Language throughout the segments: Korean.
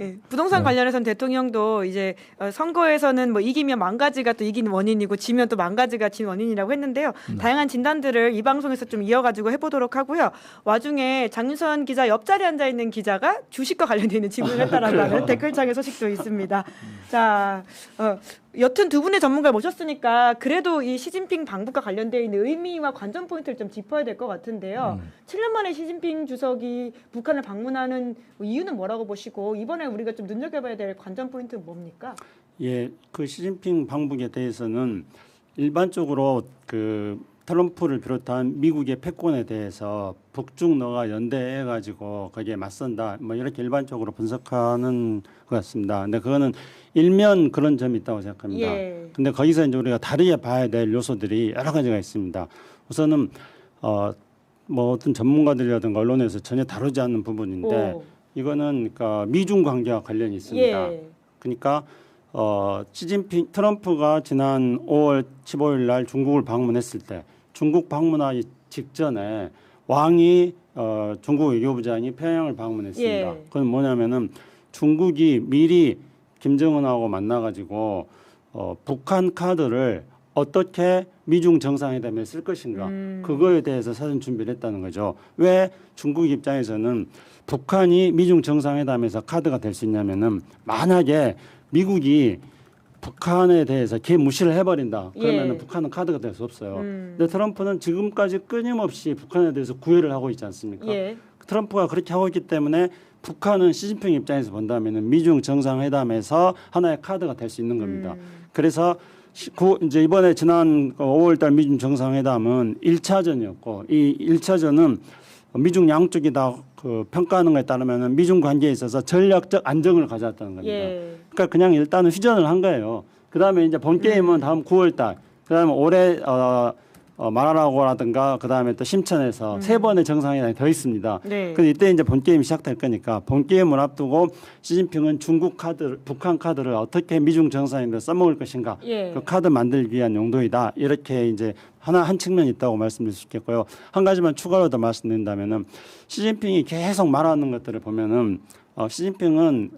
예, 부동산 관련해서는 대통령도 이제 선거에서는 뭐 이기면 만가지가 또 이긴 원인이고 지면 또 만가지가 진 원인이라고 했는데요. 다양한 진단들을 이 방송에서 좀 이어가지고 해보도록 하고요. 와중에 장윤선 기자 옆자리에 앉아 있는 기자가 주식과 관련돼 있는 질문을 했다라고 하는 댓글창의 소식도 있습니다. 자, 여튼 두 분의 전문가를 모셨으니까 그래도 이 시진핑 방북과 관련되어 있는 의미와 관전 포인트를 좀 짚어야 될 것 같은데요. 7년 만에 시진핑 주석이 북한을 방문하는 이유는 뭐라고 보시고 이번에 우리가 좀 눈여겨봐야 될 관전 포인트는 뭡니까? 예, 그 시진핑 방북에 대해서는 일반적으로 그 트럼프를 비롯한 미국의 패권에 대해서 북중 너가 연대해 가지고 거기에 맞선다 뭐 이렇게 일반적으로 분석하는 것 같습니다. 근데 그거는 일면 그런 점이 있다고 생각합니다. 예. 근데 거기서 이제 우리가 다르게 봐야 될 요소들이 여러 가지가 있습니다. 우선은 뭐 어떤 전문가들이라든가 언론에서 전혀 다루지 않는 부분인데 이거는 그러니까 미중 관계와 관련이 있습니다. 예. 그러니까 시진핑 트럼프가 지난 5월 15일 날 중국을 방문했을 때 중국 방문하기 직전에 왕이 중국 외교부장이 평양을 방문했습니다. 예. 그건 뭐냐면은 중국이 미리 김정은하고 만나가지고 북한 카드를 어떻게 미중 정상회담에 쓸 것인가 그거에 대해서 사전 준비를 했다는 거죠. 왜 중국 입장에서는 북한이 미중 정상회담에서 카드가 될 수 있냐면은 만약에 미국이 북한에 대해서 개무시를 해버린다. 그러면은 예. 북한은 카드가 될 수 없어요. 근데 트럼프는 지금까지 끊임없이 북한에 대해서 구애를 하고 있지 않습니까? 예. 트럼프가 그렇게 하고 있기 때문에 북한은 시진핑 입장에서 본다면은 미중 정상회담에서 하나의 카드가 될 수 있는 겁니다. 그래서 이제 이번에 지난 5월달 미중 정상회담은 1차전이었고 이 1차전은 미중 양쪽이 다 그 평가하는 것에 따르면 미중 관계에 있어서 전략적 안정을 가져왔다는 겁니다. 예. 그러니까 그냥 일단은 휴전을 한 거예요. 그다음에 이제 본 게임은 다음 9월달, 그다음에 올해 마라라고라든가 그다음에 또 심천에서 세 번의 정상회담이 더 있습니다. 네. 그래서 이때 이제 본 게임이 시작될 거니까 본 게임을 앞두고 시진핑은 중국 카드, 북한 카드를 어떻게 미중 정상회담에 써먹을 것인가, 예. 그 카드 만들기 위한 용도이다. 이렇게 이제 한 측면이 있다고 말씀드릴 수 있겠고요. 한 가지만 추가로 더 말씀드린다면은 시진핑이 계속 말하는 것들을 보면은 시진핑은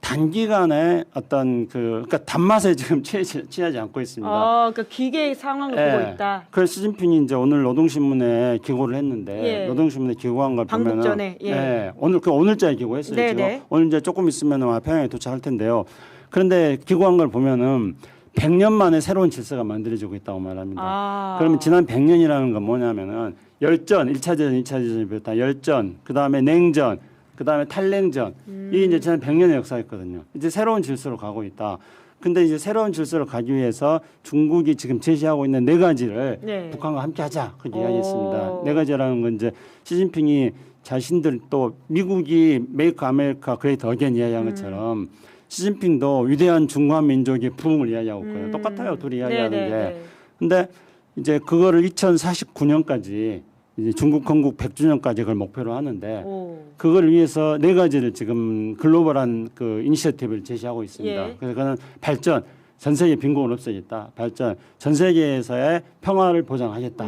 단기간에 어떤 그러니까 단맛에 지금 취하지 않고 있습니다. 그러니까 기계 상황을 예. 보고 있다. 그래서 시진핑이 이제 오늘 노동신문에 기고를 했는데 예. 노동신문에 기고한 걸 방북 보면은 전에, 예. 오늘자에 기고했어요. 네네. 지금 오늘 이제 조금 있으면 아마 평양에 도착할 텐데요. 그런데 기고한 걸 보면은 100년 만에 새로운 질서가 만들어지고 있다고 말합니다. 그러면 지난 100년이라는 건 뭐냐면은 열전, 1차전, 2차전을 비롯한 열전, 그다음에 냉전, 그다음에 탈냉전. 이게 이제 지난 100년의 역사였거든요. 이제 새로운 질서로 가고 있다. 근데 이제 새로운 질서로 가기 위해서 중국이 지금 제시하고 있는 네 가지를 네. 북한과 함께 하자. 그렇게 이야기했습니다. 네 가지라는 건 이제 시진핑이 자신들 또 미국이 메이크 아메리카 그레이트 어게인 이야기한 것처럼 시진핑도 위대한 중華민족의 부흥을 이야기하고 있고요. 똑같아요. 둘이 이야기하는 게. 근데 이제 그거를 2049년까지 이제 중국 건국 100주년까지 그걸 목표로 하는데 그걸 위해서 네 가지를 지금 글로벌한 그 이니셔티브를 제시하고 있습니다. 예. 그래서 그는 발전, 전 세계 빈곤을 없애겠다. 발전, 전 세계에서의 평화를 보장하겠다.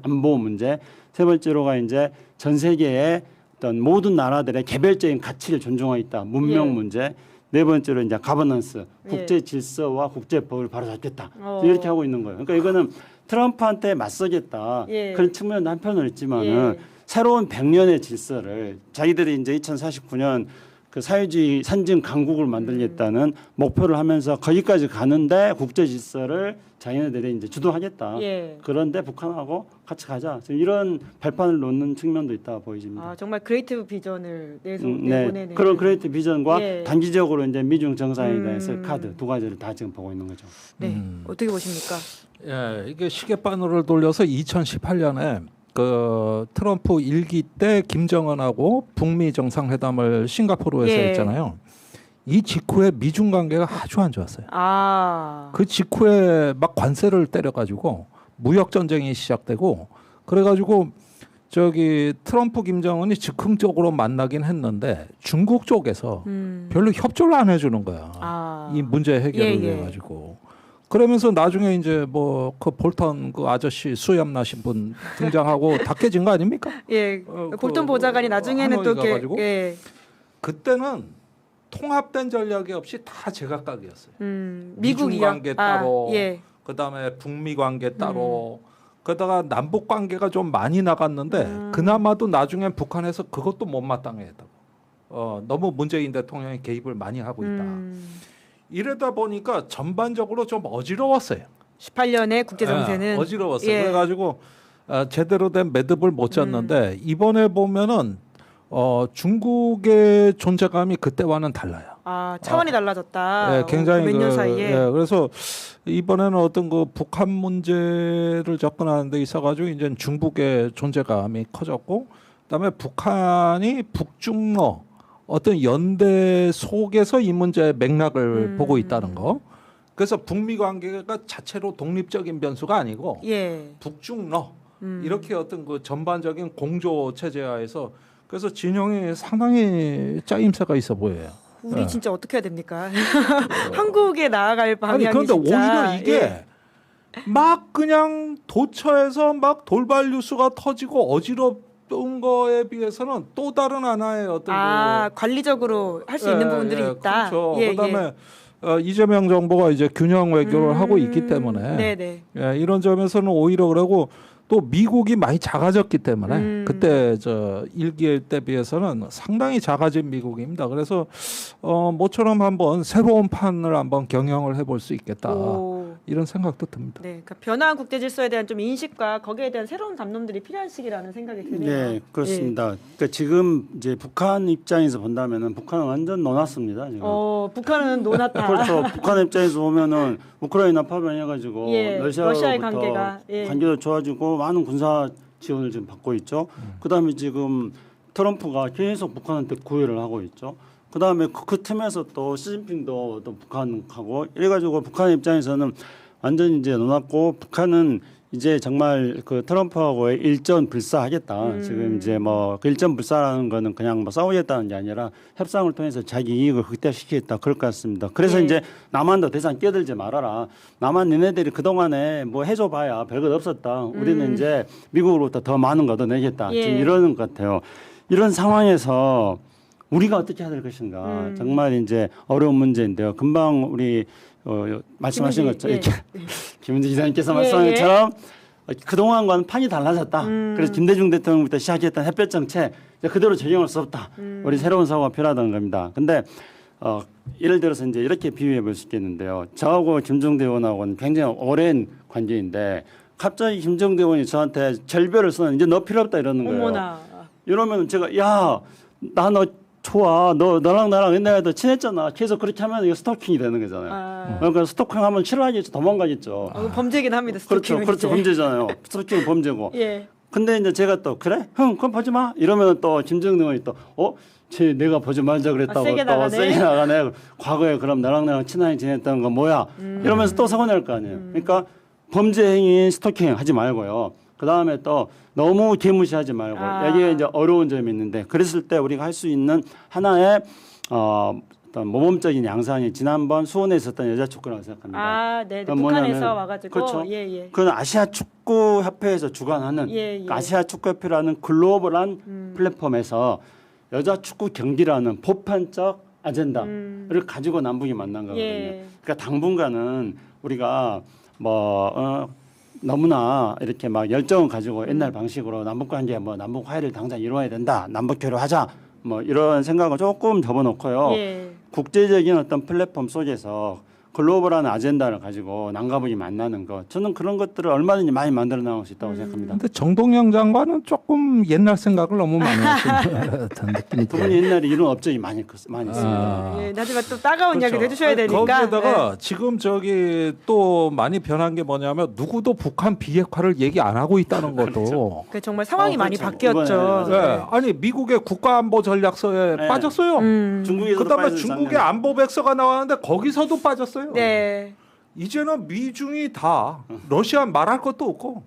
안보 문제. 세 번째로가 이제 전 세계의 어떤 모든 나라들의 개별적인 가치를 존중하겠다. 문명 예. 문제. 네 번째로 이제 가버넌스, 국제 질서와 국제법을 바로잡겠다. 이렇게 하고 있는 거예요. 그러니까 이거는 트럼프한테 맞서겠다. 예. 그런 측면도 한편으로 있지만은 예. 새로운 100년의 질서를 자기들이 이제 2049년 그 사회주의 선진 강국을 만들겠다는 목표를 하면서 거기까지 가는데 국제 질서를 자기네들이 이제 주도하겠다. 예. 그런데 북한하고 같이 가자. 이런 발판을 놓는 측면도 있다 보여집니다. 정말 크리에이티브 비전을 네. 내보내는 그런 크리에이티브 비전과 예. 단기적으로 이제 미중 정상회담에 쓸 카드 두 가지를 다 지금 보고 있는 거죠. 네. 어떻게 보십니까? 예, 이게 시계바늘을 돌려서 2018년에 그 트럼프 1기 때 김정은하고 북미 정상회담을 싱가포르에서 예. 했잖아요. 이 직후에 미중 관계가 아주 안 좋았어요. 그 직후에 막 관세를 때려가지고 무역 전쟁이 시작되고 그래가지고 저기 트럼프 김정은이 즉흥적으로 만나긴 했는데 중국 쪽에서 별로 협조를 안 해주는 거야. 이 문제 해결을 위해가지고. 그러면서 나중에 이제 뭐 그 볼턴 그 아저씨 수염 나신 분 등장하고 다 깨진 거 아닙니까? 예. 볼턴 보좌관이 나중에는 또 가가지고 예. 그때는 통합된 전략이 없이 다 제각각이었어요. 미중 미국이요? 관계 따로, 예. 그다음에 북미 관계 따로, 그러다가 남북 관계가 좀 많이 나갔는데 그나마도 나중엔 북한에서 그것도 못마땅해 했다고. 너무 문재인 대통령이 개입을 많이 하고 있다. 이러다 보니까 전반적으로 좀 어지러웠어요. 18년의 국제 정세는 어지러웠어요. 예. 그래가지고 제대로 된 매듭을 못 짰는데 이번에 보면은 중국의 존재감이 그때와는 달라요. 차원이 달라졌다. 예, 굉장히 몇 년 사이에. 예, 그래서 이번에는 어떤 그 북한 문제를 접근하는 데 있어가지고 이제 중국의 존재감이 커졌고, 그다음에 북한이 북중러 어떤 연대 속에서 이 문제의 맥락을 보고 있다는 거. 그래서 북미 관계가 자체로 독립적인 변수가 아니고 예. 북중러 이렇게 어떤 그 전반적인 공조 체제하에서 그래서 진영이 상당히 짜임새가 있어 보여요. 우리 진짜 어떻게 해야 됩니까? 한국에 나아갈 방향이 아니 그런데 진짜 오히려 이게 예. 막 그냥 도처에서 막 돌발 뉴스가 터지고 어지럽던 거에 비해서는 또 다른 하나의 어떤 관리적으로 할 수 있는 부분들이 있다. 그렇죠. 그다음에 이재명 정부가 이제 균형 외교를 하고 있기 때문에 네네. 이런 점에서는 오히려 그러고 또 미국이 많이 작아졌기 때문에 그때 저 1기 때 비해서는 상당히 작아진 미국입니다. 그래서 모처럼 한번 새로운 판을 한번 경영을 해볼 수 있겠다. 이런 생각도 듭니다. 네, 그러니까 변화한 국제 질서에 대한 좀 인식과 거기에 대한 새로운 담론들이 필요한 시기라는 생각이 드네요. 네, 그렇습니다. 그러니까 지금 이제 북한 입장에서 본다면은 북한은 완전 놓았습니다. 지금. 북한은 놓았다. 그렇죠. 북한 입장에서 보면은 우크라이나 파병해가지고 예, 러시아의 관계가 관계도 좋아지고 많은 군사 지원을 지금 받고 있죠. 그다음에 지금 트럼프가 계속 북한한테 구애를 하고 있죠. 그다음에 그 틈에서 또 시진핑도 또 북한하고 이래가지고 북한 입장에서는 완전 이제 놓았고 북한은 이제 정말 그 트럼프하고의 일전불사하겠다. 지금 이제 뭐그 일전불사라는 거는 그냥 뭐 싸우겠다는 게 아니라 협상을 통해서 자기 이익을 극대화시키겠다 그럴 것 같습니다. 그래서 이제 남한도 대상 끼어들지 말아라. 남한 니네들이 그 동안에 뭐 해줘봐야 별것 없었다. 우리는 이제 미국으로부터 더 많은 거 얻어내겠다. 지금 이러는 것 같아요. 이런 상황에서 우리가 어떻게 해야 될 것인가 정말 이제 어려운 문제인데요. 금방 우리 말씀하신 것처럼 김은지 기자님께서 말씀하신 것처럼 그동안과는 판이 달라졌다. 그래서 김대중 대통령부터 시작했던 햇볕 정책 그대로 적용할 수 없다. 우리 새로운 사고가 필요하다는 겁니다. 근데 예를 들어서 이제 이렇게 비유해 볼 수 있겠는데요. 저하고 김종대 의원하고는 굉장히 오랜 관계인데 갑자기 김종대 의원이 저한테 절별을 쓰는 이제 너 필요 없다 이러는 거예요. 어머나. 이러면 제가 야 나 너 좋아. 너랑 나랑 옛날에도 친했잖아. 계속 그렇게 하면 이거 스토킹이 되는 거잖아요. 그러니까 스토킹하면 싫어하겠죠. 도망가겠죠. 범죄긴 합니다. 스토킹은 그렇죠. 범죄잖아요. 스토킹은 범죄고. 예. 근데 이제 제가 또 그래? 형 그럼 보지 마. 이러면 또 김정은 의원이 또 쟤 내가 보지 말자 그랬다고 세게 또 나가네. 세게 나가네. 과거에 그럼 나랑 친하게 지냈던 건 뭐야? 이러면서 또 사고 낼 거 아니에요. 그러니까 범죄 행위인 스토킹 하지 말고요. 그 다음에 또 너무 개무시하지 말고 이게 이제 어려운 점이 있는데 그랬을 때 우리가 할 수 있는 하나의 어떤 모범적인 양상이 지난번 수원에 있었던 여자 축구라고 생각합니다. 네. 그건 북한에서 뭐냐면, 와가지고 그렇죠. 예. 그건 아시아 축구 협회에서 주관하는 아시아 축구 협회라는 글로벌한 플랫폼에서 여자 축구 경기라는 보편적 아젠다를 가지고 남북이 만난 거거든요. 그러니까 당분간은 우리가 너무나 이렇게 막 열정을 가지고 옛날 방식으로 남북관계 남북 화해를 당장 이루어야 된다. 남북 교류하자. 이런 생각을 조금 접어놓고요. 국제적인 어떤 플랫폼 속에서 글로벌한 아젠다를 가지고 남과북이 만나는 것 저는 그런 것들을 얼마든지 많이 만들어 나갈 수 있다고 생각합니다. 근데 정동영 장관은 조금 옛날 생각을 너무 많이 하시는 듯한 느낌이 두 분이 옛날에 이런 업적이 많이 있습니다. 하지만 또 따가운 이야기를 해주셔야 되니까. 거기에다가 지금 저기 또 많이 변한 게 뭐냐면 누구도 북한 비핵화를 얘기 안 하고 있다는 것도 그 정말 상황이 많이 바뀌었죠. 이번에, 아니 미국의 국가안보 전략서에 빠졌어요. 그다음에 중국의 안보 백서가 나왔는데 거기서도 빠졌어요. 네. 이제는 미중이 다 러시아 말할 것도 없고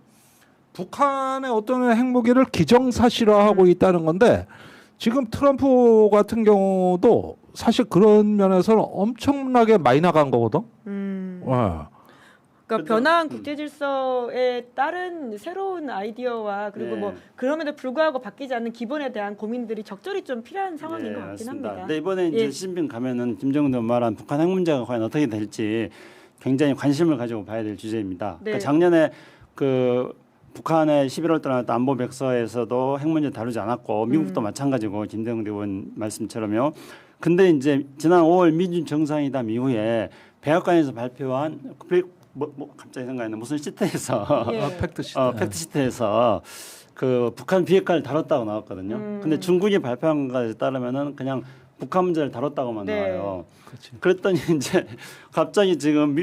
북한의 어떤 핵무기를 기정사실화하고 있다는 건데 지금 트럼프 같은 경우도 사실 그런 면에서는 엄청나게 많이 나간 거거든. 그러니까 변화한 국제 질서에 따른 새로운 아이디어와 그리고 네. 뭐 그럼에도 불구하고 바뀌지 않는 기본에 대한 고민들이 적절히 좀 필요한 상황인 네, 것 같긴 맞습니다. 합니다. 근데 이번에 이제 예. 시진핑 가면은 김정은도 말한 북한 핵 문제가 과연 어떻게 될지 굉장히 관심을 가지고 봐야 될 주제입니다. 네. 그러니까 작년에 그 북한의 11월 달에 나왔던 안보 백서에서도 핵 문제 다루지 않았고 미국도 마찬가지고 김정은 의원 말씀처럼요. 근데 이제 지난 5월 미중 정상회담 이후에 백악관에서 발표한 갑자기 생각나는 무슨 시트에서 예. 팩트 시트. 팩트 시트에서 그 북한 비핵화를 다뤘다고 나왔거든요. 근데 중국이 발표한 것에 따르면은 그냥 북한 문제를 다뤘다고만 네. 나와요. 그렇지. 그랬더니 이제 갑자기 지금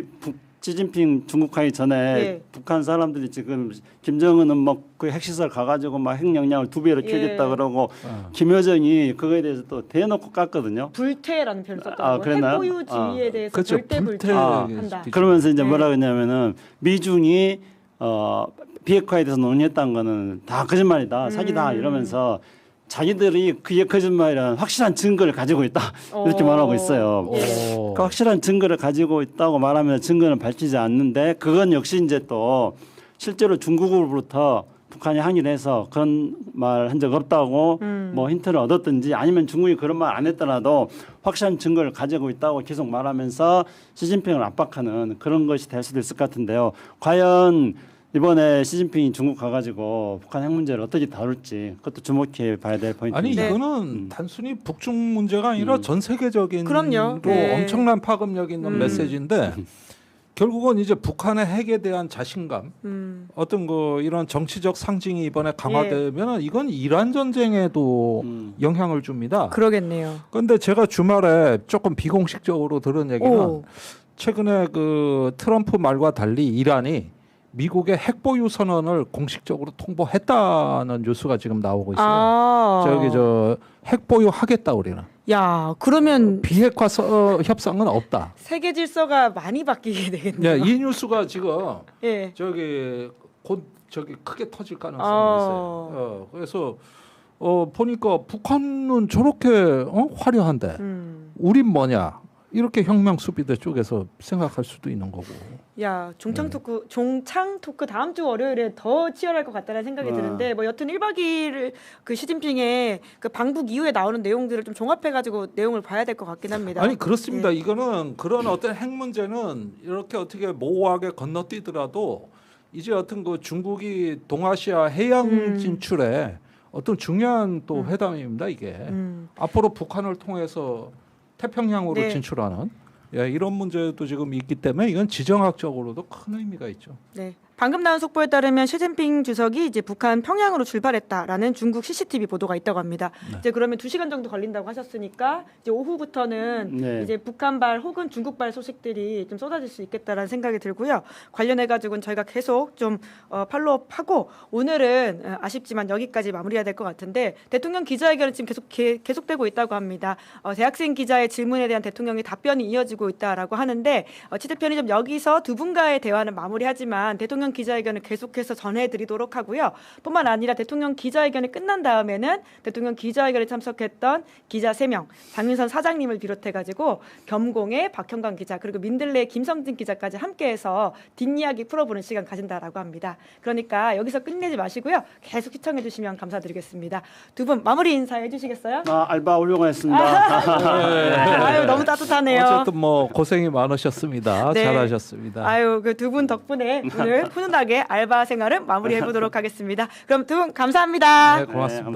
시진핑 중국 가기 전에 예. 북한 사람들이 지금 김정은은 뭐 그 핵시설 가가지고 막 핵 역량을 2배로 키우겠다 예. 그러고 김여정이 그거에 대해서 또 대놓고 깠거든요. 불퇴라는 표현을 썼다고. 아, 그랬나요? 핵보유 지위에 대해서 그렇죠. 절대 불퇴. 불퇴한다. 그러면서 이제 네. 뭐라 그러냐면은 미중이 비핵화에 대해서 논의했다는 거는 다 거짓말이다, 사기다 이러면서 자기들이 그게 거짓말이라는 확실한 증거를 가지고 있다 이렇게 말하고 있어요. 예. 그 확실한 증거를 가지고 있다고 말하면 증거는 밝히지 않는데 그건 역시 이제 또 실제로 중국으로부터 북한이 항의를 해서 그런 말 한 적 없다고 뭐 힌트를 얻었든지 아니면 중국이 그런 말 안 했더라도 확실한 증거를 가지고 있다고 계속 말하면서 시진핑을 압박하는 그런 것이 될 수도 있을 것 같은데요. 과연 이번에 시진핑이 중국 가가지고 북한 핵 문제를 어떻게 다룰지 그것도 주목해 봐야 될 포인트입니다. 아니 네. 이거는 단순히 북중 문제가 아니라 전 세계적인 그럼요. 또 네. 엄청난 파급력 있는 메시지인데 결국은 이제 북한의 핵에 대한 자신감, 어떤 그 이런 정치적 상징이 이번에 강화되면 이건 이란 전쟁에도 영향을 줍니다. 그러겠네요. 그런데 제가 주말에 조금 비공식적으로 들은 얘기는 오. 최근에 그 트럼프 말과 달리 이란이 미국의 핵 보유 선언을 공식적으로 통보했다는 뉴스가 지금 나오고 있어요. 아. 저기 저 핵 보유하겠다 우리는. 야, 그러면 비핵화 협상은 없다. 세계 질서가 많이 바뀌게 되겠네요. 예, 이 뉴스가 지금 예. 저기 곧 저기 크게 터질 가능성이 어. 있어요. 그래서 보니까 북한은 저렇게 화려한데 우린 뭐냐 이렇게 혁명 수비대 쪽에서 생각할 수도 있는 거고. 야, 종창 토크 다음 주 월요일에 더 치열할 것 같다는 생각이 드는데 뭐 여튼 1박 2일 그 시진핑의 그 방북 이후에 나오는 내용들을 좀 종합해 가지고 내용을 봐야 될 것 같긴 합니다. 아니 그렇습니다. 예. 이거는 그런 어떤 핵 문제는 이렇게 어떻게 모호하게 건너뛰더라도 이제 어떤 그 중국이 동아시아 해양 진출에 어떤 중요한 또 회담입니다. 이게 앞으로 북한을 통해서 태평양으로 네. 진출하는 이런 문제도 지금 있기 때문에 이건 지정학적으로도 큰 의미가 있죠. 네. 방금 나온 속보에 따르면 시진핑 주석이 이제 북한 평양으로 출발했다라는 중국 CCTV 보도가 있다고 합니다. 이제 그러면 2시간 정도 걸린다고 하셨으니까 이제 오후부터는 네. 이제 북한발 혹은 중국발 소식들이 좀 쏟아질 수 있겠다라는 생각이 들고요. 관련해 가지고는 저희가 계속 좀 팔로우하고 오늘은 아쉽지만 여기까지 마무리해야 될 것 같은데 대통령 기자회견은 지금 계속되고 있다고 합니다. 대학생 기자의 질문에 대한 대통령의 답변이 이어지고 있다라고 하는데 취재 편의점 여기서 두 분과의 대화는 마무리하지만 대통령 기자회견을 계속해서 전해드리도록 하고요. 뿐만 아니라 대통령 기자회견이 끝난 다음에는 대통령 기자회견에 참석했던 기자 3명, 장윤선 사장님을 비롯해가지고 겸공의 박형광 기자 그리고 민들레의 김성진 기자까지 함께해서 뒷이야기 풀어보는 시간 가진다라고 합니다. 그러니까 여기서 끝내지 마시고요. 계속 시청해주시면 감사드리겠습니다. 두 분 마무리 인사해 주시겠어요? 알바 훌륭했습니다. 아유 너무 따뜻하네요. 어쨌든 뭐 고생이 많으셨습니다. 네. 잘하셨습니다. 아유 그 두 분 덕분에 오늘 훈훈하게 알바 생활은 마무리해 보도록 하겠습니다. 그럼 두 분 감사합니다. 네, 고맙습니다.